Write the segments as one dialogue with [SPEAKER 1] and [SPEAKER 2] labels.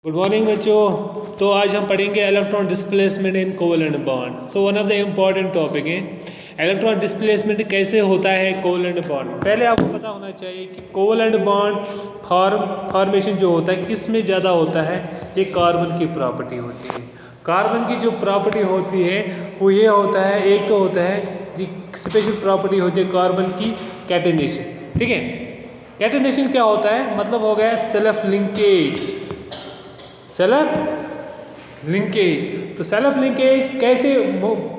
[SPEAKER 1] Good morning बच्चों। तो आज हम पढ़ेंगे electron displacement in covalent bond. So one of the important topic है इलेक्ट्रॉन डिस्प्लेसमेंट कैसे होता है कोवेलेंट बॉन्ड। पहले आपको पता होना चाहिए कि कोवेलेंट बॉन्ड फॉर्मेशन जो होता है किस में ज़्यादा होता है, ये कार्बन की प्रॉपर्टी होती है। कार्बन की जो प्रॉपर्टी होती है वो ये होता है, एक तो होता है कि स्पेशल प्रॉपर्टी होती है कार्बन की कैटेनेशन। ठीक है, कैटेनेशन क्या होता है, मतलब हो गया सेल्फ लिंकेज। सेल्फ लिंकेज, तो सेल्फ लिंकेज कैसे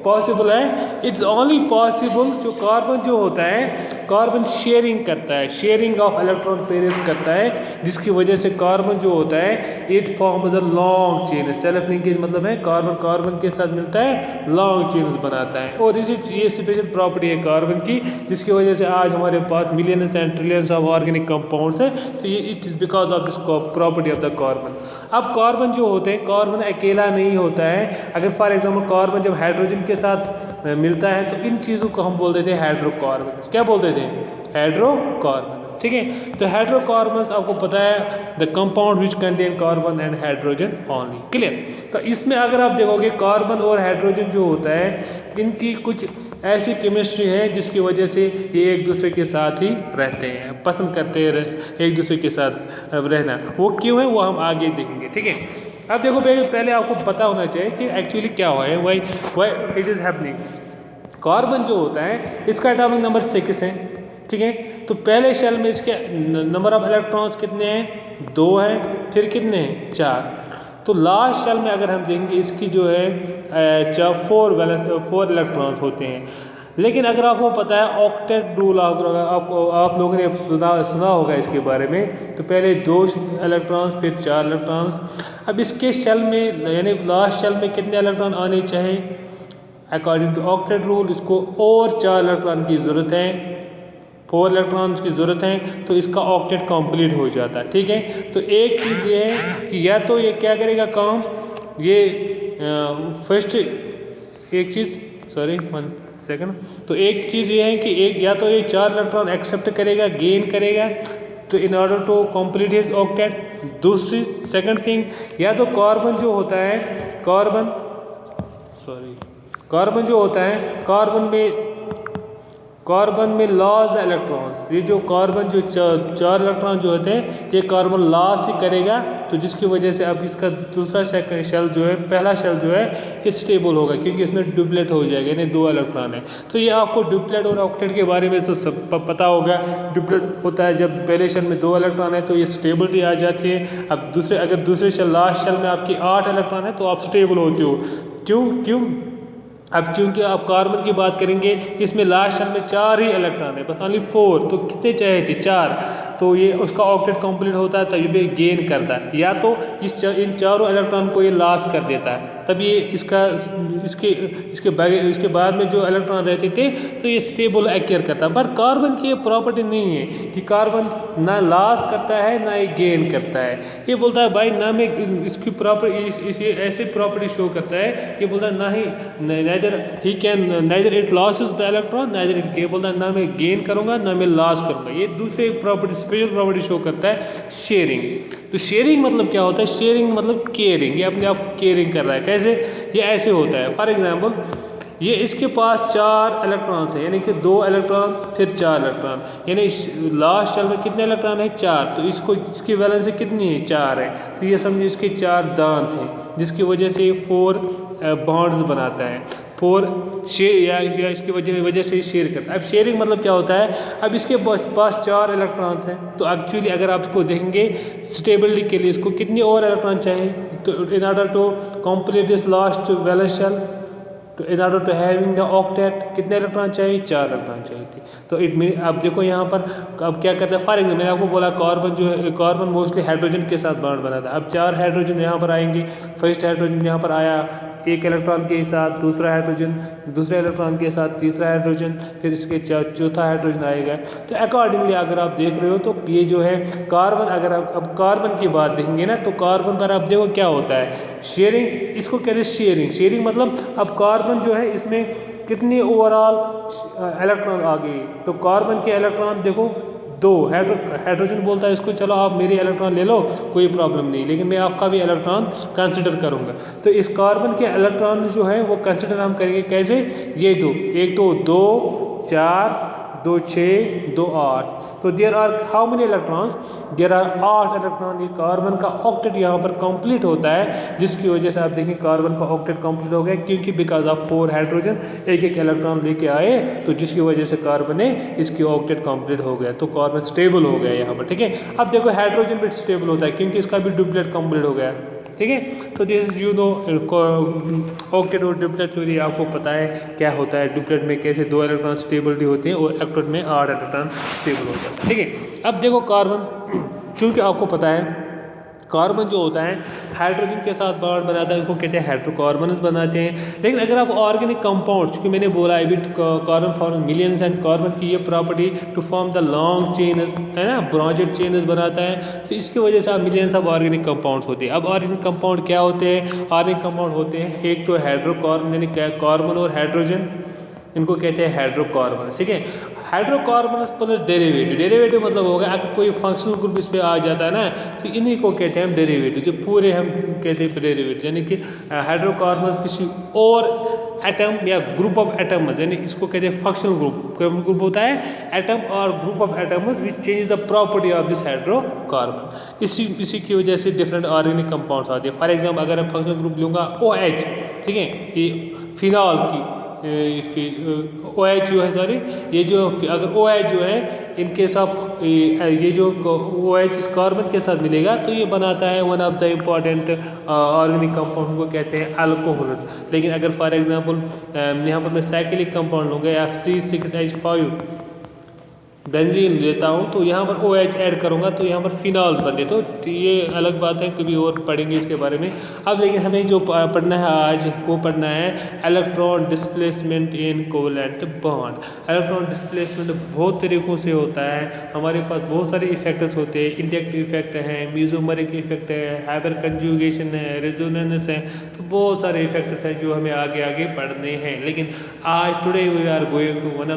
[SPEAKER 1] पॉसिबल है? इट्स ओनली पॉसिबल जो कार्बन जो होता है कार्बन शेयरिंग करता है, शेयरिंग ऑफ इलेक्ट्रॉन पेयर्स करता है, जिसकी वजह से कार्बन जो होता है it forms a long chain. Self linkage मतलब है कार्बन कार्बन के साथ मिलता है, लॉन्ग चेन्स बनाता है। और इसी ये स्पेशल प्रॉपर्टी है कार्बन की, जिसकी वजह से आज हमारे पास millions and trillions of organic compounds है। तो ये it is because of this property of the carbon. अब कार्बन जो होते हैं, कार्बन अकेला नहीं होता है। अगर फॉर एग्जांपल कार्बन जब हाइड्रोजन के साथ मिलता है तो इन चीज़ों को हम बोल देते हैं हाइड्रोकार्बन्स। क्या बोल देते हैं? हाइड्रोकार्बन्स। ठीक है, तो हाइड्रोकार्बन्स आपको पता है the compound which contain carbon and hydrogen only. Clear? तो इसमें अगर आप देखोगे कार्बन और हाइड्रोजन जो होता है इनकी कुछ ऐसी केमिस्ट्री है जिसकी वजह से ये एक दूसरे के साथ ही रहते हैं, पसंद करते हैं एक दूसरे के साथ रहना। वो क्यों है वो हम आगे देखेंगे। ठीक है, अब देखो पहले आपको पता होना चाहिए कि एक्चुअली क्या हुआ है, why it is happening. Carbon जो होता है इसका एटॉमिक नंबर 6 है। ठीक है, तो पहले शेल में इसके नंबर ऑफ इलेक्ट्रॉन्स कितने हैं? 2 है। फिर कितने हैं? 4। तो लास्ट शेल में अगर हम देखेंगे इसकी जो है 4 इलेक्ट्रॉन्स होते हैं। लेकिन अगर आपको पता है ऑक्टेट रूल, आप लोगों ने सुना होगा इसके बारे में, तो पहले 2 इलेक्ट्रॉन्स फिर 4 इलेक्ट्रॉन्स। अब इसके शेल में यानी लास्ट शेल में कितने इलेक्ट्रॉन आने चाहिए? अकॉर्डिंग टू ऑक्टेट रूल इसको और 4 इलेक्ट्रॉन की ज़रूरत है, 4 इलेक्ट्रॉन्स की ज़रूरत है, तो इसका ऑक्टेट कंप्लीट हो जाता है। ठीक है, तो एक चीज़ ये है कि या तो ये क्या करेगा काम, ये फर्स्ट एक चीज़ सॉरी 1 सेकंड, तो एक चीज़ ये है कि एक या तो ये 4 इलेक्ट्रॉन एक्सेप्ट करेगा, गेन करेगा, तो in order to complete his octet. दूसरी सेकंड थिंग, या तो कार्बन जो होता है कार्बन जो होता है कार्बन में लॉस इलेक्ट्रॉन्स, ये जो कार्बन जो 4 इलेक्ट्रॉन जो होते हैं ये कार्बन लॉस ही करेगा, तो जिसकी वजह से अब इसका दूसरा शेल जो है, पहला शेल जो है ये स्टेबल होगा क्योंकि इसमें डुप्लेट हो जाएगा, यानी 2 इलेक्ट्रॉन है। तो ये आपको डुप्लेट और ऑक्टेट के बारे में तो सब पता होगा। डुप्लेट होता है जब पहले शेल में 2 इलेक्ट्रॉन है तो ये स्टेबिलिटी आ जाती है। अब अगर दूसरे शेल लास्ट शेल में आपकी 8 इलेक्ट्रॉन है तो आप स्टेबल होते हो। क्यों? अब क्योंकि आप कार्बन की बात करेंगे, इसमें लास्ट शेल में 4 ही इलेक्ट्रॉन है, बस ओनली 4, तो कितने चाहिए थे? 4। तो ये उसका ऑक्टेट कंप्लीट होता है तब ये गेन करता है, या तो इन चारों इलेक्ट्रॉन को ये लॉस कर देता है, तब ये इसके बाद में जो इलेक्ट्रॉन रहते थे तो ये स्टेबल एक्यर करता है। पर कार्बन की ये प्रॉपर्टी नहीं है कि कार्बन ना लॉस करता है ना ये गेन करता है। ये बोलता है भाई ना मैं इसकी प्रॉपर्टी ऐसे प्रॉपर्टी शो करता है, ये बोलता है ना ही neither it loses the electron neither it, ये बोलता है ना मैं गेन करूँगा ना मैं लॉस करूँगा। ये दूसरे प्रॉपर्टी स्पेशल प्रॉपर्टी शो करता है शेयरिंग। तो शेयरिंग मतलब क्या होता है? शेयरिंग मतलब केयरिंग, ये अपने आप केयरिंग कर रहा है। कैसे? ये ऐसे होता है, फॉर एग्जांपल ये इसके पास 4 इलेक्ट्रॉन्स है, यानी कि 2 इलेक्ट्रॉन फिर 4 इलेक्ट्रॉन, यानी लास्ट शेल में कितने इलेक्ट्रॉन है? 4। तो इसकी वैलेंसी कितनी है? 4 है। तो ये समझिए इसके 4 दांत हैं, जिसकी वजह से 4 बॉन्ड्स बनाता है, 4 शेयर या इसकी वजह से शेयर करता है। अब शेयरिंग मतलब क्या होता है? अब इसके पास 4 इलेक्ट्रॉन्स हैं, तो एक्चुअली अगर आप इसको देखेंगे स्टेबिलिटी के लिए इसको कितने और इलेक्ट्रॉन चाहिए? तो in order to complete this last valence shell, तो in order to having the octet कितने इलेक्ट्रॉन चाहिए? 4 इलेक्ट्रॉन चाहिए थे। तो इट मीन अब देखो यहाँ पर अब क्या करता है, फॉर एग्जाम्पल मैंने आपको बोला कार्बन जो है, कार्बन मोस्टली हाइड्रोजन के साथ बॉन्ड बनाता है। अब 4 हाइड्रोजन यहाँ पर आएंगे, फर्स्ट हाइड्रोजन यहाँ पर आया 1 इलेक्ट्रॉन के साथ, दूसरा हाइड्रोजन दूसरे इलेक्ट्रॉन के साथ, तीसरा हाइड्रोजन, फिर इसके चौथा हाइड्रोजन आएगा। तो अकॉर्डिंगली अगर आप देख रहे हो तो ये जो है कार्बन, अगर आप अब कार्बन की बात देखेंगे ना, तो कार्बन पर आप देखो क्या होता है, शेयरिंग, इसको कहते हैं शेयरिंग। शेयरिंग मतलब अब कार्बन जो है इसमें कितनी ओवरऑल इलेक्ट्रॉन आ गए, तो कार्बन के इलेक्ट्रॉन देखो दो हाइड्रोजन बोलता है इसको चलो आप मेरी इलेक्ट्रॉन ले लो, कोई प्रॉब्लम नहीं, लेकिन मैं आपका भी इलेक्ट्रॉन कंसिडर करूंगा। तो इस कार्बन के इलेक्ट्रॉन जो है वो कंसिडर हम करेंगे कैसे, ये दो, एक तो 2 4 2 6 2 8, तो there are how many electrons, there are 8 electron. ये कार्बन का ऑक्टेट यहाँ पर कंप्लीट होता है, जिसकी वजह से आप देखें कार्बन का ऑक्टेट कंप्लीट हो गया, क्योंकि बिकॉज ऑफ 4 हाइड्रोजन एक एक इलेक्ट्रॉन लेके आए, तो जिसकी वजह से कार्बन ने इसकी ऑक्टेट कंप्लीट हो गया, तो कार्बन स्टेबल हो गया यहाँ पर। ठीक है, अब देखो हाइड्रोजन भी स्टेबल होता है क्योंकि इसका भी डुप्लेट कंप्लीट हो गया। ठीक है, तो दिस यू नो ऑक्टेट और डुप्लेट थ्योरी आपको पता है क्या होता है, डुप्लेट में कैसे 2 इलेक्ट्रॉन स्टेबिलिटी होती है और ऑक्टेट में 8 इलेक्ट्रॉन स्टेबल होता है। ठीक है, अब देखो कार्बन, क्योंकि आपको पता है कार्बन जो होता है हाइड्रोजन के साथ बॉन्ड बनाता है, इसको कहते हैं हाइड्रोकार्बन्स बनाते हैं। लेकिन अगर आप ऑर्गेनिक कंपाउंड, क्योंकि मैंने बोला अभी carbon form millions and carbon की ये property to form the long chains है ना, ब्रांचेड चेनस बनाता है, तो इसकी वजह से आप मिलियंस ऑफ ऑर्गेनिक कंपाउंड्स होते हैं। अब ऑर्गेनिक कंपाउंड क्या होते हैं, ऑर्गेनिक कंपाउंड होते हैं एक तो हाइड्रोकार्बन, यानी कार्बन और हाइड्रोजन, इनको कहते हैं हाइड्रोकार्बन। ठीक है, हाइड्रोकार्बन प्लस डेरिवेटिव, डेरिवेटिव मतलब होगा अगर कोई फंक्शनल ग्रुप इस पर आ जाता है ना, तो इन्हीं को कहते हैं हम डेरिवेटिव, जो पूरे हम कहते हैं डेरिवेटिव, यानी कि हाइड्रोकार्बन किसी और एटम या ग्रुप ऑफ एटम्स, यानी इसको कहते हैं फंक्शनल ग्रुप। ग्रुप होता है एटम और group of atoms which change the property of this hydrocarbon. इसी की वजह से डिफरेंट ऑर्गेनिक कंपाउंड्स आते हैं। फॉर एग्जाम्पल अगर मैं फंक्शनल ग्रुप लूँगा OH, ठीक है, ये फिनॉल की OH जो है, सॉरी ये जो अगर OH जो है इनके साथ ये जो OH इस कार्बन के साथ मिलेगा तो ये बनाता है one of the important organic compound को कहते हैं अल्कोहल्स। लेकिन अगर फॉर एग्जांपल यहाँ पर मैं साइक्लिक कंपाउंड लूँगा FC6H5 बेंजीन लेता हूँ, तो यहाँ पर OH ऐड करूँगा तो यहाँ पर फिनॉल बने, तो ये अलग बात है, कभी और पढ़ेंगे इसके बारे में। अब लेकिन हमें जो पढ़ना है आज, वो पढ़ना है electron displacement in covalent bond. Electron displacement बहुत तरीक़ों से होता है, हमारे पास बहुत सारे इफेक्ट्स होते हैं, इंडक्टिव इफेक्ट है, म्यूजोमरिक इफेक्ट है, हाइपर कंजुगेशन है, रेजोनेंस है, तो बहुत सारे इफेक्ट्स हैं जो हमें आगे आगे पढ़ने हैं। लेकिन आज today we are going to one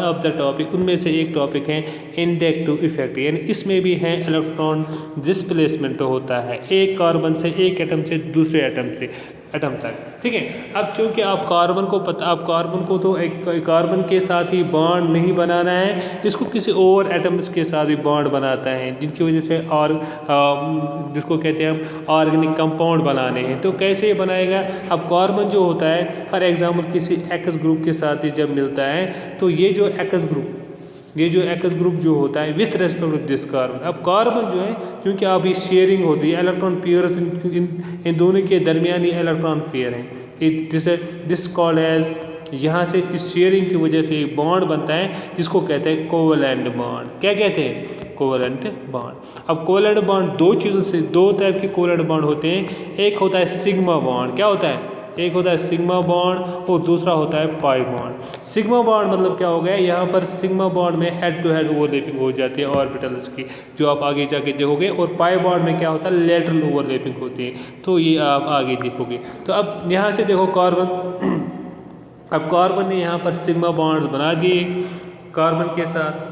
[SPEAKER 1] of the topic, उनमें से एक टॉपिक है इंडक्टिव इफेक्ट, यानी इसमें भी है इलेक्ट्रॉन डिस्प्लेसमेंट होता है एक कार्बन से, एक एटम से दूसरे एटम तक। ठीक है, अब चूंकि आप कार्बन को तो एक कार्बन के साथ ही बॉन्ड नहीं बनाना है, इसको किसी और एटम्स के साथ भी बॉन्ड बनाता है, जिनकी वजह से और जिसको कहते हैं हम ऑर्गेनिक कंपाउंड बनाने हैं। तो कैसे ये बनाएगा, अब कार्बन जो होता है फॉर एग्जाम्पल किसी एक्स ग्रुप के साथ ही जब मिलता है, तो ये जो एक्स ग्रुप जो होता है with respect to this carbon, अब कार्बन जो है क्योंकि अभी शेयरिंग होती है, इलेक्ट्रॉन पेयर्स इन दोनों के दरमियान ही इलेक्ट्रॉन पेयर है, जिसे दिस कॉल्ड एज, यहाँ से इस शेयरिंग की वजह से एक बॉन्ड बनता है जिसको कहते हैं कोवलेंट बॉन्ड। क्या कहते हैं, कोवलेंट बॉन्ड। अब कोवलेंट बॉन्ड दो टाइप के कोवलेंट बॉन्ड होते हैं, एक होता है सिग्मा बॉन्ड, क्या होता है, एक होता है सिग्मा बॉन्ड और दूसरा होता है पाई बॉन्ड। सिग्मा बॉन्ड मतलब क्या हो गया, यहाँ पर सिग्मा बॉन्ड में हेड टू हेड ओवरलैपिंग हो जाती है ऑर्बिटल्स की, जो आप आगे जाके देखोगे, और पाई बॉन्ड में क्या होता है, लेटरल ओवरलैपिंग होती है, तो ये आप आगे देखोगे। तो अब यहाँ से देखो अब कार्बन ने यहाँ पर सिग्मा बॉन्ड बना दिए कार्बन के साथ,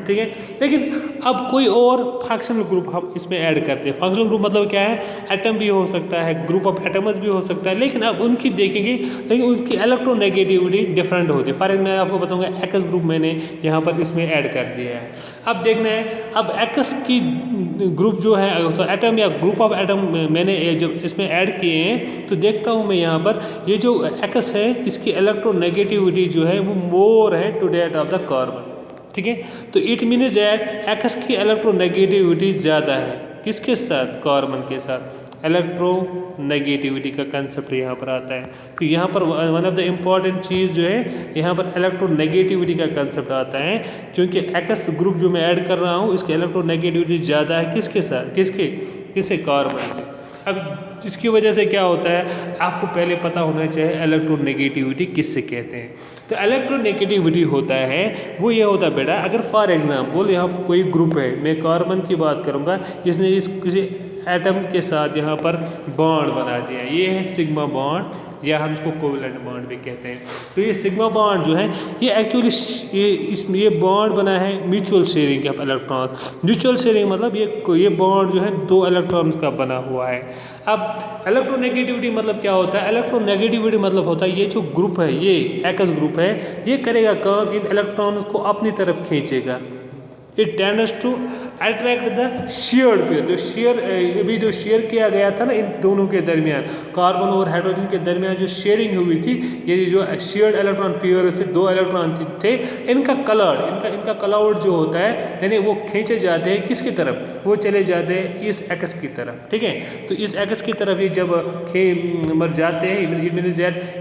[SPEAKER 1] ठीक है। लेकिन अब कोई और फंक्शनल ग्रुप हम इसमें ऐड करते हैं। फंक्शनल ग्रुप मतलब क्या है, एटम भी हो सकता है, ग्रुप ऑफ एटम्स भी हो सकता है, लेकिन अब उनकी देखेंगे, लेकिन उनकी इलेक्ट्रोनेगेटिविटी डिफरेंट होती है। फॉर एग्जाम्पल मैं आपको बताऊंगा एक्स ग्रुप मैंने यहाँ पर इसमें ऐड कर दिया है। अब देखना है, अब एक्स की ग्रुप जो है एटम या ग्रुप ऑफ एटम मैंने जब इसमें ऐड किए हैं, तो देखता हूँ मैं यहाँ पर ये जो एक्स है इसकी इलेक्ट्रोनेगेटिविटी जो है वो मोर है to that of the carbon, ठीक है। तो इट मीन्स दैट एक्स की इलेक्ट्रोनेगेटिविटी ज़्यादा है, किसके साथ, कार्बन के साथ। इलेक्ट्रोनेगेटिविटी का कंसेप्ट यहाँ पर आता है। तो यहाँ पर वन ऑफ द इम्पॉर्टेंट चीज़ जो है यहाँ पर इलेक्ट्रोनेगेटिविटी का कंसेप्ट आता है, क्योंकि एक्स ग्रुप जो मैं ऐड कर रहा हूँ इसकी इलेक्ट्रोनेगेटिविटी ज़्यादा है, किसके साथ, किसे, कार्बन से। अब इसकी वजह से क्या होता है, आपको पहले पता होना चाहिए इलेक्ट्रोनेगेटिविटी किससे कहते हैं। तो इलेक्ट्रोनेगेटिविटी होता है वो ये होता है बेटा, अगर फॉर एग्जांपल यहाँ कोई ग्रुप है, मैं कार्बन की बात करूँगा, जिसने किसी एटम के साथ यहाँ पर बॉन्ड बना दिया, ये है सिग्मा बॉन्ड या हम इसको कोवेलेंट बॉन्ड भी कहते हैं। तो ये सिग्मा बॉन्ड जो है ये एक्चुअली ये बॉन्ड बना है mutual sharing of electron. Mutual sharing मतलब ये बॉन्ड जो है दो इलेक्ट्रॉन्स का बना हुआ है। अब इलेक्ट्रोनेगेटिविटी मतलब क्या होता है? इलेक्ट्रोनेगेटिविटी मतलब होता है ये जो ग्रुप है, ये एक्स ग्रुप है, ये करेगा काम, इन इलेक्ट्रॉन्स को अपनी तरफ खींचेगा। It tends to attract the shared pair. जो शेयर अभी जो शेयर किया गया था ना इन दोनों के दरमियान, कार्बन और हाइड्रोजन के दरमियान जो शेयरिंग हुई थी, ये जो शेयर्ड इलेक्ट्रॉन पेयर से दो इलेक्ट्रॉन थे, इनका क्लाउड जो होता है यानी वो खींचे जाते हैं किसकी तरफ? वो चले जाते हैं इस एक्स की तरफ, ठीक है। तो इस एक्स की तरफ ये जब मर जाते हैं,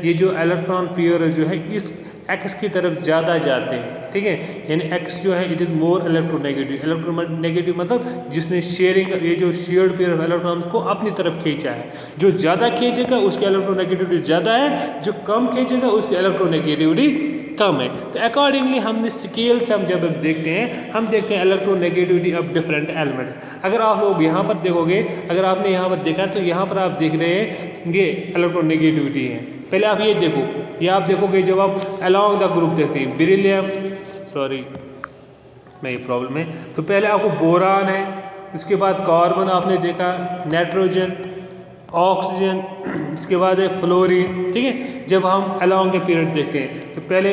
[SPEAKER 1] ये जो इलेक्ट्रॉन पेयर जो है इस एक्स की तरफ ज़्यादा जाते हैं, ठीक है। यानी एक्स जो है it is more electronegative. Electronegative मतलब जिसने शेयरिंग, ये जो शेयर्ड पेयर ऑफ इलेक्ट्रॉन्स को अपनी तरफ खींचा है। जो ज़्यादा खींचेगा उसकी इलेक्ट्रोनेगेटिविटी ज़्यादा है, जो कम खींचेगा उसकी इलेक्ट्रोनेगेटिविटी कम है। तो अकॉर्डिंगली हमने स्केल से हम जब देखते हैं, हम देखते हैं इलेक्ट्रोनेगेटिविटी ऑफ डिफरेंट एलिमेंट्स। अगर आप लोग यहाँ पर देखोगे, अगर आपने यहाँ पर देखा तो यहाँ पर आप देख रहे हैं ये इलेक्ट्रोनेगेटिविटी है। पहले आप ये देखो, ये आप देखोगे जब आप अलॉन्ग द ग्रुप देखते हैं, बेरिलियम, सॉरी मैं ये प्रॉब्लम है, तो पहले आपको बोरान है, उसके बाद कार्बन आपने देखा, नाइट्रोजन, ऑक्सीजन, इसके बाद है फ्लोरीन, ठीक है। जब हम अलॉन्ग द पीरियड देखते हैं तो पहले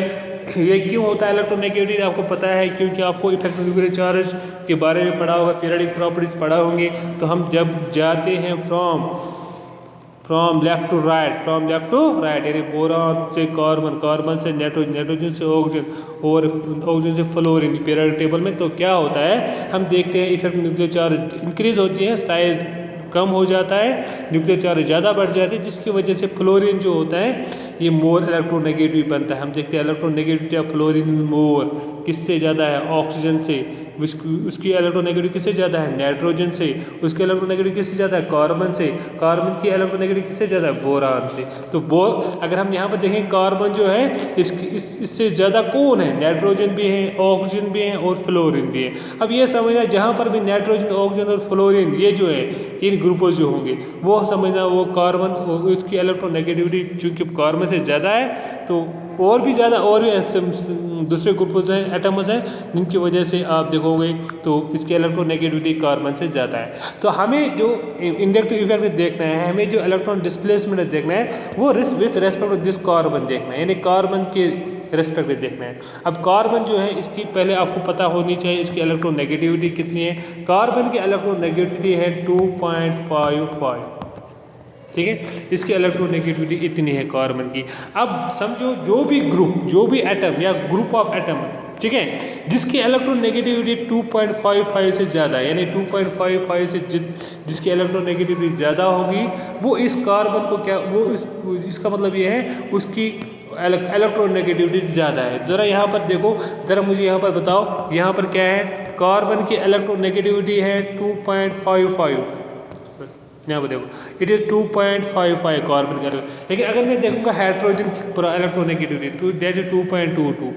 [SPEAKER 1] ये क्यों होता है इलेक्ट्रोनेगेटिविटी आपको पता है, क्योंकि आपको इफेक्ट ऑफ न्यूक्लियर चार्ज के बारे में पढ़ा होगा, पीरियडिक प्रॉपर्टीज पढ़ा होंगे। तो हम जब जाते हैं फ्रॉम लेफ्ट टू राइट यानी बोरान से कार्बन, कार्बन से नाइट्रोजन, नाइट्रोजन से ऑक्सीजन और ऑक्सीजन से फ्लोरीन पीरियडिक टेबल में, तो क्या होता है हम देखते हैं इफेक्ट न्यूक्लियर चार्ज इंक्रीज होती है, साइज कम हो जाता है, न्यूक्लियर चार्ज ज़्यादा बढ़ जाती है, जिसकी वजह से फ्लोरीन जो होता है ये मोर इलेक्ट्रोनेगेटिव बनता है। हम देखते हैं इलेक्ट्रोनेगेटिविटी ऑफ फ्लोरीन मोर, किससे ज़्यादा है? ऑक्सीजन से। उसकी इलेक्ट्रोनेगेटिव किससे ज़्यादा है? नाइट्रोजन से। उसकी इलेक्ट्रोनेगेटिव किससे ज़्यादा है? कार्बन से। कार्बन की इलेक्ट्रोनेगेटिव किससे ज़्यादा है? बोरान से। तो अगर हम यहाँ पर देखें कार्बन जो है इससे ज़्यादा कौन है? नाइट्रोजन भी है, ऑक्सीजन भी है और फ्लोरीन भी है। अब ये समझना जहाँ पर भी नाइट्रोजन, ऑक्सीजन और फ्लोरीन ये जो है इन ग्रुपों जो होंगे वो समझना वो कार्बन, उसकी इलेक्ट्रोनेगेटिविटी चूँकि कार्बन से ज़्यादा है तो और भी ज़्यादा और भी दूसरे ग्रुप्स हैं, एटम्स हैं, जिनकी वजह से आप देखोगे तो इसकी इलेक्ट्रोनेगेटिविटी कार्बन से ज़्यादा है। तो हमें जो इंडक्टिव इफेक्ट देखना है, हमें जो इलेक्ट्रॉन डिस्प्लेसमेंट देखना है वो with respect to this carbon देखना है, यानी कार्बन के रेस्पेक्ट में देखना है। अब कार्बन जो है इसकी पहले आपको पता होनी चाहिए इसकी इलेक्ट्रोनेगेटिविटी कितनी है। कार्बन की इलेक्ट्रोनेगेटिविटी है 2.55, ठीक है। इसकी इलेक्ट्रोनेगेटिविटी इतनी है कार्बन की। अब समझो जो भी ग्रुप, जो भी एटम या ग्रुप ऑफ एटम, ठीक है, जिसकी इलेक्ट्रोनेगेटिविटी 2.55 से ज़्यादा है, यानी 2.55 से जिसकी इलेक्ट्रोनेगेटिविटी ज़्यादा होगी वो इस कार्बन को क्या, वो इसका मतलब ये है उसकी इलेक्ट्रोनेगेटिविटी ज़्यादा है। ज़रा यहाँ पर देखो, ज़रा मुझे यहाँ पर बताओ, यहाँ पर क्या है? कार्बन की इलेक्ट्रोनेगेटिविटी है 2.55, यहाँ पर देखो इट इज़ 2.55 कार्बन का। लेकिन अगर मैं देखूँगा हाइड्रोजन की इलेक्ट्रोनेगेटिविटी तो डेट इज 2.22।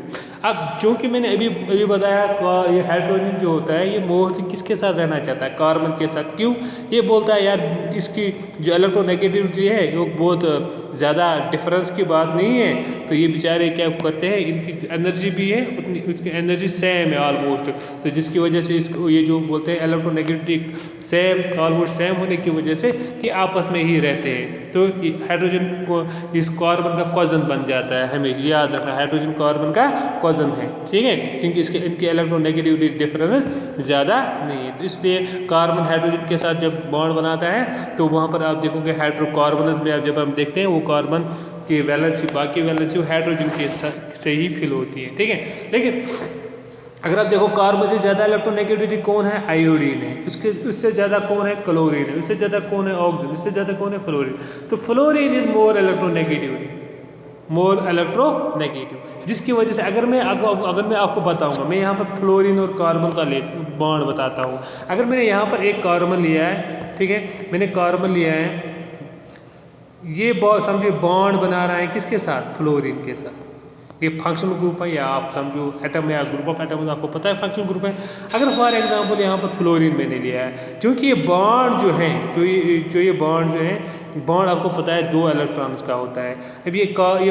[SPEAKER 1] अब जो कि मैंने अभी बताया ये हाइड्रोजन जो होता है ये मोस्टली किसके साथ रहना चाहता है? कार्बन के साथ। क्यों? ये बोलता है यार इसकी जो इलेक्ट्रोनेगेटिविटी है वो बहुत ज़्यादा डिफरेंस की बात नहीं है, तो ये बेचारे क्या करते हैं, इनकी एनर्जी भी है उतनी, उसकी एनर्जी सेम है ऑलमोस्ट, तो जिसकी वजह से इसको ये जो बोलते हैं इलेक्ट्रोनेगेटिविटी सेम, ऑलमोस्ट सेम होने की वजह से कि आपस में ही रहते हैं। तो हाइड्रोजन को इस कार्बन का कॉजन बन जाता है, हमें याद रखना हाइड्रोजन कार्बन का कॉजन है, ठीक है, क्योंकि इनकी इलेक्ट्रोनेगेटिविटी डिफरेंस ज़्यादा नहीं है। तो इसलिए कार्बन हाइड्रोजन के साथ जब बॉन्ड बनाता है तो वहाँ पर आप देखोगे हाइड्रोकार्बनस में आप जब हम देखते हैं वो कार्बन की वैलेंसी, बाकी वैलेंसी हाइड्रोजन के से ही फिल होती है, ठीक है। लेकिन अगर आप देखो कार्बन से ज़्यादा इलेक्ट्रोनेगेटिविटी कौन है? आयोडीन है। उससे ज़्यादा कौन है? क्लोरीन है। उससे ज़्यादा कौन है? ऑक्सीजन। उससे ज़्यादा कौन है? फ्लोरीन। तो fluorine is more electronegativity, more electronegative, जिसकी वजह से अगर मैं आपको बताऊंगा, मैं यहाँ पर फ्लोरीन और कार्बन का बॉन्ड बताता हूँ। अगर मैंने यहाँ पर एक कार्बन लिया है, ठीक है, मैंने कार्बन लिया है, ये समझिए बॉन्ड बना रहा है किसके साथ? फ्लोरीन के साथ। ये फंक्शनल ग्रुप है, या आप समझो एटम या ग्रुप ऑफ एटम, आपको पता है फंक्शनल ग्रुप है। अगर फॉर एग्जांपल यहाँ पर फ्लोरीन मैंने लिया है, क्योंकि ये बॉन्ड जो है जो ये बॉन्ड जो है, बॉन्ड आपको पता है 2 इलेक्ट्रॉन्स का होता है। अब ये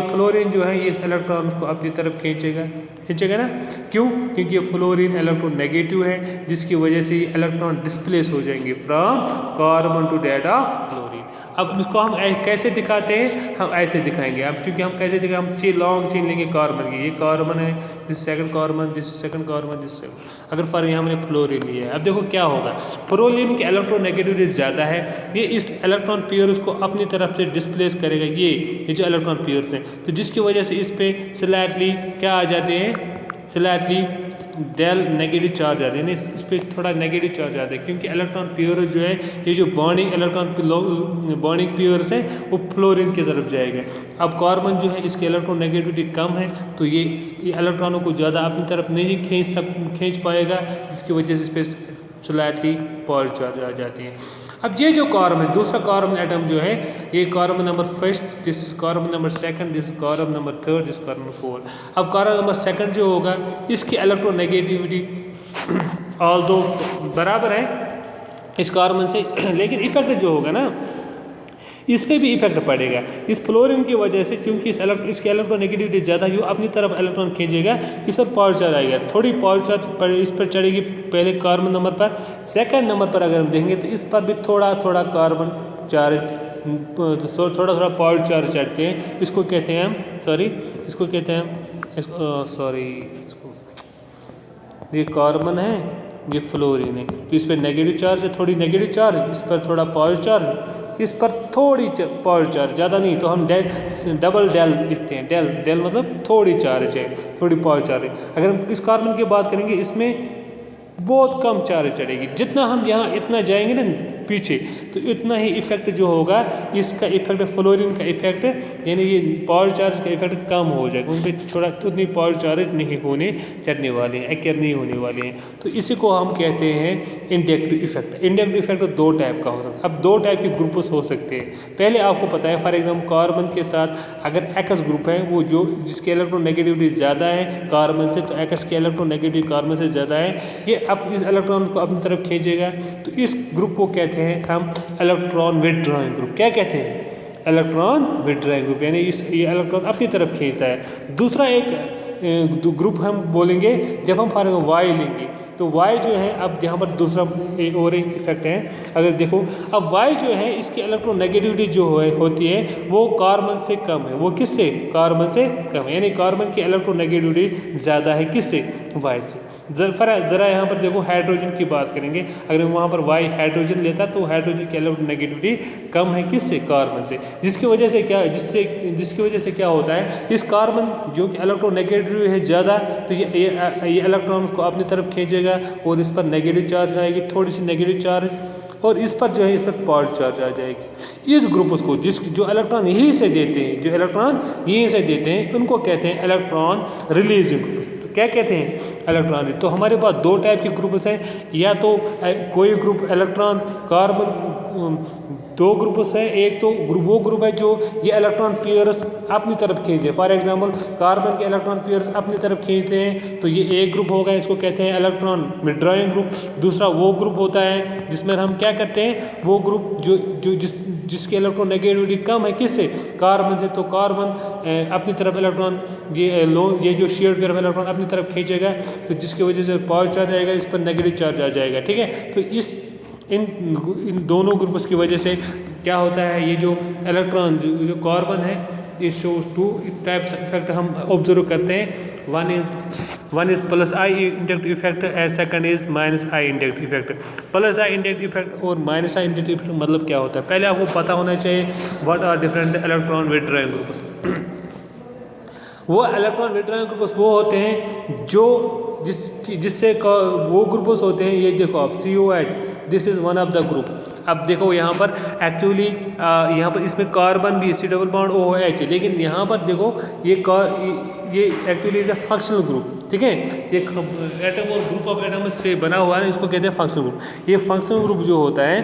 [SPEAKER 1] फ्लोरीन जो है ये इस इलेक्ट्रॉन्स को अपनी तरफ खींचेगा ना, क्यों? क्योंकि ये फ्लोरीन इलेक्ट्रॉन नेगेटिव है, जिसकी वजह से ये इलेक्ट्रॉन डिस्प्लेस हो जाएंगे from carbon to that of fluorine. अब इसको हम कैसे दिखाते हैं? हम ऐसे दिखाएंगे। अब क्योंकि हम कैसे दिखाएं, हम लॉन्ग चेन लेंगे कार्बन की, ये कार्बन है, this second carbon, this second carbon, this second. अगर फॉर यहाँ हमने फ्लोरीन लिया है, अब देखो क्या होगा, फ्लोरीन की इलेक्ट्रोनेगेटिविटी ज़्यादा है, ये इस इलेक्ट्रॉन पेयर्स को अपनी तरफ से डिस्प्लेस करेगा, ये जो इलेक्ट्रॉन पेयर्स हैं, तो जिसकी वजह से इस पर स्लाइटली क्या आ जाते हैं, स्लाइटली डेल नेगेटिव चार्ज आते हैं, इस पर थोड़ा नेगेटिव चार्ज आता है, क्योंकि इलेक्ट्रॉन पेयर जो है, ये जो बॉन्डिंग इलेक्ट्रॉन बॉन्डिंग पेयर्स है वो फ्लोरीन की तरफ जाएगा। अब कार्बन जो है इसकी इलेक्ट्रॉन नेगेटिविटी कम है, तो ये इलेक्ट्रॉनों को ज़्यादा अपनी तरफ नहीं खींच पाएगा, जिसकी वजह से इस पर स्लाइटली पॉजिटिव चार्ज आ जाती है। अब ये जो कार्बन, दूसरा कार्बन एटम जो है, ये carbon number first, this is carbon number second, this carbon number third, this carbon 4। अब कार्बन नंबर सेकंड जो होगा, इसकी इलेक्ट्रोनेगेटिविटी ऑल्दो बराबर है इस कार्बन से, लेकिन इफेक्ट जो होगा ना, इस पर भी इफेक्ट पड़ेगा इस फ्लोरीन की वजह से, क्योंकि इसकी इलेक्ट्रोनेगेटिविटी ज़्यादा, जो अपनी तरफ इलेक्ट्रॉन खींचेगा, इस पर पॉजिटिव चार्ज आएगा, थोड़ी पॉजिटिव चार्ज इस पर चढ़ेगी पहले कार्बन नंबर पर। सेकंड नंबर पर अगर हम देखेंगे तो इस पर भी थोड़ा थोड़ा कार्बन चार्ज, थोड़ा थोड़ा पॉजिटिव चार्ज चढ़ते हैं, इसको कहते हैं हम इसको कहते हैं ये कार्बन है, ये फ्लोरीन है, तो इस पर नेगेटिव चार्ज है, थोड़ी नेगेटिव चार्ज, इस पर थोड़ा पॉजिटिव चार्ज, इस पर थोड़ी पॉजिटिव चार्ज, ज़्यादा नहीं, तो हम डबल डेल लिखते हैं। डेल मतलब थोड़ी चार्ज है, थोड़ी पॉजिटिव चार्ज है। अगर हम इस कार्बन की बात करेंगे, इसमें बहुत कम चार्ज चढ़ेगी, जितना हम यहाँ इतना जाएंगे ना पीछे, तो इतना ही इफेक्ट जो होगा, इसका इफेक्ट फ्लोरीन का इफेक्ट, यानी ये पॉजिटिव चार्ज का इफेक्ट कम हो जाएगा, उन पर थोड़ा उतनी पॉजिटिव चार्ज नहीं होने चढ़ने वाले हैं, एक्यर नहीं होने वाले हैं, तो इसी को हम कहते हैं inductive effect. Inductive effect 2 type का हो सकता है। अब 2 टाइप के ग्रुप्स हो सकते हैं। पहले आपको पता है, फॉर एग्जाम्पल कार्बन के साथ अगर एक्स ग्रुप है, वो जो जिसकी इलेक्ट्रोनेगेटिविटी ज़्यादा है कार्बन से, तो एक्स की इलेक्ट्रोनेगेटिविटी कार्बन से ज़्यादा है, ये अब इस इलेक्ट्रॉन को अपनी तरफ खींचेगा, तो इस ग्रुप को कहते हैं हम इलेक्ट्रॉन विथड्रॉइंग ग्रुप। क्या कहते हैं? इलेक्ट्रॉन विथड्रॉइंग ग्रुप, यानी ये इलेक्ट्रॉन अपनी तरफ खींचता है। दूसरा एक ग्रुप हम बोलेंगे, जब हम फॉर एग्जाम्पल वाई लेंगे, तो वाई जो है, अब यहाँ पर दूसरा और एक इफेक्ट है, अगर देखो, अब वाई जो है इसकी इलेक्ट्रोनेगेटिविटी जो होती है वो कार्बन से कम है। वो किससे? कार्बन से कम है, यानी कार्बन की इलेक्ट्रोनेगेटिविटी ज़्यादा है, किससे? वाई से। ज़रा यहाँ पर देखो, हाइड्रोजन की बात करेंगे, अगर वहाँ पर वाई हाइड्रोजन लेता, तो हाइड्रोजन की इलेक्ट्रोनेगेटिविटी कम है, किससे? कार्बन से। जिसकी वजह से क्या होता है, इस कार्बन जो कि इलेक्ट्रोनेगेटिव है ज़्यादा, तो ये इलेक्ट्रॉन को अपनी तरफ खींचेगा और इस पर नेगेटिव चार्ज आएगी, थोड़ी सी नेगेटिव चार्ज, और इस पर जो है, इस पर पॉजिटिव चार्ज आ जाएगी। इस ग्रुप को जो इलेक्ट्रॉन यहीं से देते हैं, उनको कहते हैं इलेक्ट्रॉन रिलीजिंग ग्रुप। तो क्या कहते हैं? इलेक्ट्रॉन। तो हमारे पास 2 टाइप के ग्रुप्स हैं, या तो कोई ग्रुप इलेक्ट्रॉन कार्बन 2 ग्रुप्स है, एक तो वो ग्रुप है जो ये इलेक्ट्रॉन पेयर्स अपनी तरफ खींचते हैं। फॉर एग्जांपल कार्बन के इलेक्ट्रॉन पेयर्स अपनी तरफ खींचते हैं, तो ये एक ग्रुप होगा, इसको कहते हैं इलेक्ट्रॉन विथड्रॉइंग ग्रुप। दूसरा वो ग्रुप होता है जिसमें हम क्या करते हैं, वो ग्रुप जिसकी इलेक्ट्रोनेगेटिविटी कम है, किससे? कार्बन से। तो कार्बन अपनी तरफ इलेक्ट्रॉन ये जो शेयर पेयर इलेक्ट्रॉन अपनी तरफ खींचेगा, तो जिसकी वजह से पॉजिटिव चार्ज आएगा, इस पर नेगेटिव चार्ज आ जाएगा, ठीक है। तो इन दोनों ग्रुप्स की वजह से क्या होता है, ये जो इलेक्ट्रॉन जो कार्बन है, ये शोज 2 टाइप्स इफेक्ट हम ऑब्जर्व करते हैं। One is plus I inductive effect and second is minus I inductive effect. Plus I inductive effect और माइनस आई इंडक्टिव इफेक्ट मतलब क्या होता है, पहले आपको पता होना चाहिए what are different electron withdrawing groups. वो इलेक्ट्रॉन विथड्रॉइंग ग्रुप्स वो होते हैं जो जिससे वो ग्रुप्स होते हैं, ये देखो आप COH, this is one of the group. अब देखो यहाँ पर एक्चुअली यहाँ पर इसमें कार्बन भी C डबल बॉन्ड OH है, लेकिन यहाँ पर देखो ये actually is a functional group, ठीक है। ये एटम और ग्रुप ऑफ एटम से बना हुआ है, इसको कहते हैं फंक्शनल ग्रुप। ये फंक्शनल ग्रुप जो होता है,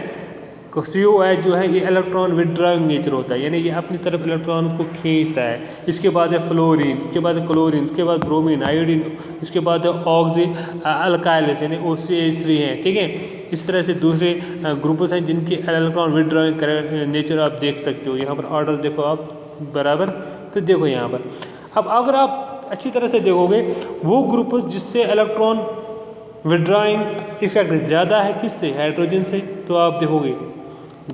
[SPEAKER 1] COH जो है ये इलेक्ट्रॉन विड्रॉइंग नेचर होता है, यानी ये अपनी तरफ इलेक्ट्रॉन को खींचता है। इसके बाद है फ्लोरीन, इसके बाद है क्लोरीन, इसके बाद ब्रोमीन, आयोडीन, इसके बाद है ऑक्सी अल्काइल्स यानी OCH3 है, ठीक है। इस तरह से दूसरे ग्रुप्स हैं जिनकी इलेक्ट्रॉन विड्रॉइंग नेचर आप देख सकते हो। यहाँ पर ऑर्डर देखो आप बराबर, तो देखो यहाँ पर अब अगर आप अच्छी तरह से देखोगे वो ग्रुप्स जिससे इलेक्ट्रॉन विड्रॉइंग इफेक्ट ज़्यादा है किससे, हाइड्रोजन से, तो आप देखोगे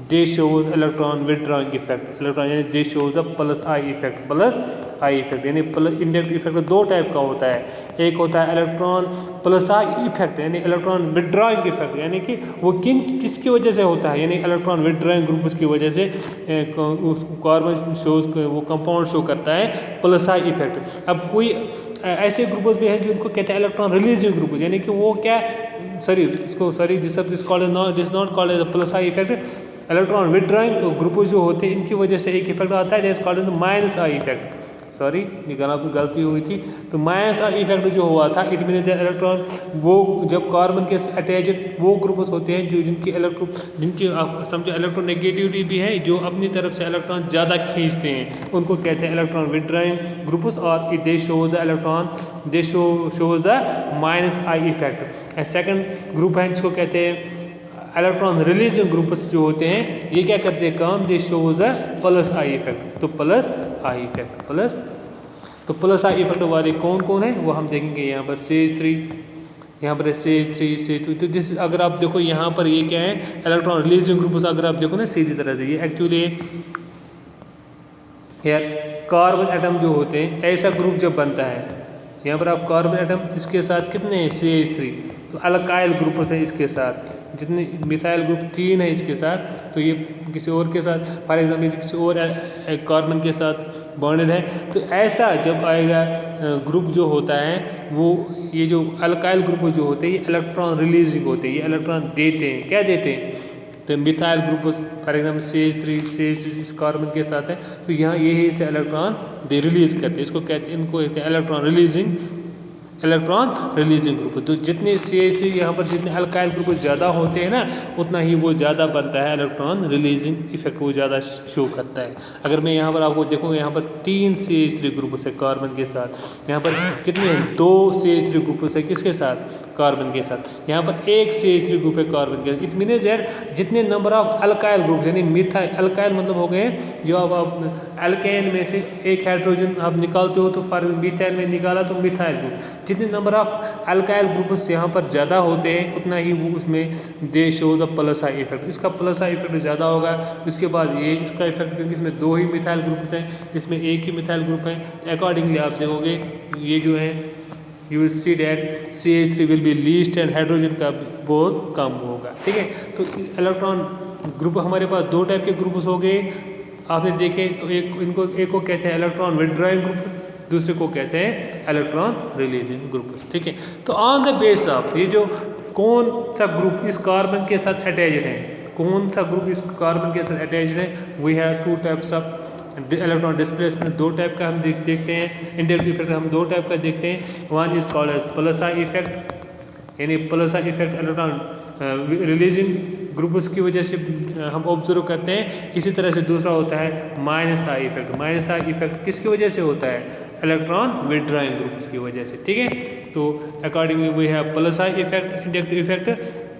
[SPEAKER 1] they shows electron withdrawing effect, electron यानी they shows the plus I effect, plus I effect यानी इंडायरेक्ट इफेक्ट दो टाइप का होता है। एक होता है इलेक्ट्रॉन प्लस आई इफेक्ट यानी इलेक्ट्रॉन विड्रॉइंग इफेक्ट, यानी कि वो किसकी वजह से होता है, यानी इलेक्ट्रॉन विड्रॉइंग ग्रुप की वजह से कार्बन शोज वो कंपाउंड शो करता है प्लस आई इफेक्ट। अब कोई ऐसे ग्रुप्स भी हैं जिनको कहते हैं इलेक्ट्रॉन रिलीजिंग ग्रुप, यानी कि वो क्या this not called as plus I effect. Electron withdrawing group जो होते हैं इनकी वजह से एक इफेक्ट आता है that is called as minus I effect. Sorry ये गलती हुई थी, तो माइनस आई इफेक्ट जो हुआ था इट मीन्स इलेक्ट्रॉन वो जब कार्बन के अटैच्ड वो ग्रुप्स होते हैं जो जिनकी आप समझो इलेक्ट्रोनेगेटिविटी भी है, जो अपनी तरफ से इलेक्ट्रॉन ज़्यादा खींचते हैं, उनको कहते हैं इलेक्ट्रॉन विड्रॉइंग ग्रुप्स, और दे shows the electron they shows the minus I effect. Second group है जिसको कहते हैं इलेक्ट्रॉन रिलीजिंग ग्रुप्स जो होते हैं, ये क्या करते हैं काम, they shows a plus I effect. तो plus I effect plus I effect वाले कौन कौन है वो हम देखेंगे। यहाँ पर CH3, यहाँ पर CH3 तो दिस अगर आप देखो यहाँ पर ये क्या है इलेक्ट्रॉन रिलीजिंग ग्रुप्स, अगर आप देखो ना सीधी तरह से ये एक्चुअली यार कार्बन एटम जो होते हैं ऐसा ग्रुप जब बनता है, यहाँ पर आप कार्बन एटम इसके साथ कितने हैं CH3, तो अल्काइल ग्रुप है इसके साथ, जितने मिथाइल ग्रुप 3 है इसके साथ, तो ये किसी और के साथ फॉर एग्जांपल किसी और कार्बन के साथ बॉन्डेड है, तो ऐसा जब आएगा ग्रुप जो होता है वो ये जो अल्काइल ग्रुप जो होते हैं ये इलेक्ट्रॉन रिलीजिंग होते हैं, ये इलेक्ट्रॉन देते हैं, क्या देते हैं, तो methyl group for example CH3 इस कार्बन के साथ है, तो यहाँ यही से इलेक्ट्रॉन दे रिलीज करते हैं, इसको कहते हैं, इनको कहते हैं इलेक्ट्रॉन रिलीजिंग ग्रुप। तो जितने CH3 यहाँ पर जितने अल्काइल ग्रुप ज़्यादा होते हैं ना उतना ही वो ज़्यादा बनता है, इलेक्ट्रॉन रिलीजिंग इफेक्ट वो ज़्यादा शो करता है। अगर मैं यहाँ पर आपको देखूँगा यहाँ पर 3 CH3 ग्रुप है कार्बन के साथ, यहाँ पर कितने 2 CH3 ग्रुप है किसके साथ, कार्बन के साथ, यहाँ पर एक CH3 ग्रुप है कार्बन के साथ। इट मीन्स दैट जितने नंबर ऑफ अल्काइल ग्रुप यानी मिथाइल, अल्काइल मतलब हो गए जो अब आप अल्केन में से एक हाइड्रोजन आप निकालते हो तो फॉर मिथाइल में निकाला तो मिथाइल ग्रुप, जितने नंबर ऑफ अल्काइल ग्रुप्स यहाँ पर ज़्यादा होते हैं उतना ही वो उसमें दे shows a plus I effect. इसका प्लस आई इफेक्ट ज़्यादा होगा, उसके बाद ये इसका इफेक्ट, क्योंकि इसमें 2 ही मिथाइल ग्रुप्स हैं, इसमें एक ही मिथाइल ग्रुप है, अकॉर्डिंगली आप देखोगे ये जो है you will see that CH3 will be least and hydrogen का बहुत कम होगा, ठीक है। तो इलेक्ट्रॉन ग्रुप हमारे पास 2 टाइप के ग्रुप्स हो गए आपने देखे, तो एक को कहते हैं इलेक्ट्रॉन विड्रॉइंग ग्रुप, दूसरे को कहते हैं इलेक्ट्रॉन रिलीजिंग ग्रुप, ठीक है। तो ऑन द बेस ऑफ ये जो कौन सा ग्रुप इस कार्बन के साथ अटैच्ड है, कौन सा ग्रुप इस कार्बन के साथ अटैच्ड है, we have 2 types of electron displacement, 2 type का हम देखते हैं, इंडायरेक्ट इफेक्ट हम 2 टाइप का देखते हैं। One is called as plus I effect, यानी plus I effect electron releasing groups की वजह से हम ऑब्जर्व करते हैं। इसी तरह से दूसरा होता है minus I effect, minus I effect किसकी वजह से होता है, इलेक्ट्रॉन विड्रॉइंग ग्रुप्स की वजह से, ठीक है। तो accordingly we have plus I effect indirect effect,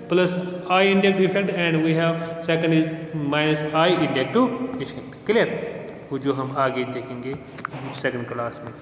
[SPEAKER 1] plus I indirect effect, and we have second is minus I indirect effect. Clear, वो जो हम आगे देखेंगे सेकंड क्लास में।